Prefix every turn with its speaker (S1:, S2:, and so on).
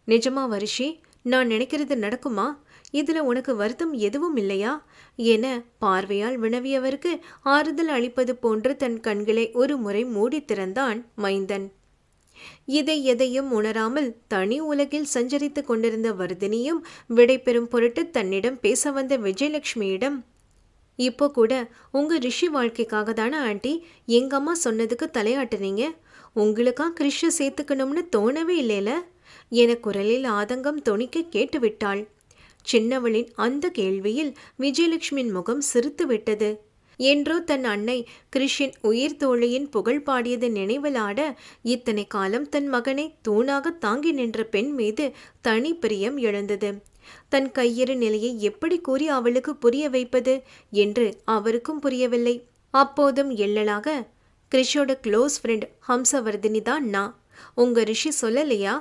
S1: நிஜமா ரிஷி? நான் நினைக்கிறது நடக்குமா? இதுல உனக்கு வருத்தம் எதுவும் இல்லையா என பார்வையால் வினவியவருக்கு ஆறுதல் அளிப்பது போன்று தன் கண்களை ஒரு முறை மூடி திறந்தான் மைந்தன். எதையும் உணராமல் தனி உலகில் சஞ்சரித்துக் கொண்டிருந்த வர்தினியும் விடை பெறும் பொருட்டு தன்னிடம் பேச வந்த விஜயலட்சுமியிடம், இப்போ கூட உங்க ரிஷி வாழ்க்கைக்காக தானே ஆண்டி எங்க அம்மா சொன்னதுக்கு தலையாட்டுனீங்க? உங்களுக்கா கிறிஷ சேர்த்துக்கணும்னு தோணவே இல்லைல என குரலில் ஆதங்கம் தொனிக்க கேட்டுவிட்டாள். சின்னவளின் அந்த கேள்வியில் விஜயலட்சுமியின் முகம் சிரித்து விட்டது. என்றோ தன் அன்னை கிறிஷின் உயிர் தோழியின் புகழ் பாடியது நினைவில் ஆட, இத்தனை காலம் தன் மகனை தூணாக தாங்கி நின்ற பெண் மீது தனி பிரியம் எழுந்தது. தன் கையிறு நிலையை எப்படி கூறி அவளுக்கு புரிய வைப்பது என்று அவருக்கும் புரியவில்லை. அப்போதும் எள்ளலாக, கிறிஷோட க்ளோஸ் ஃப்ரெண்ட் ஹம்சவர்தினி தான் நான். உங்க ரிஷி சொல்லலையா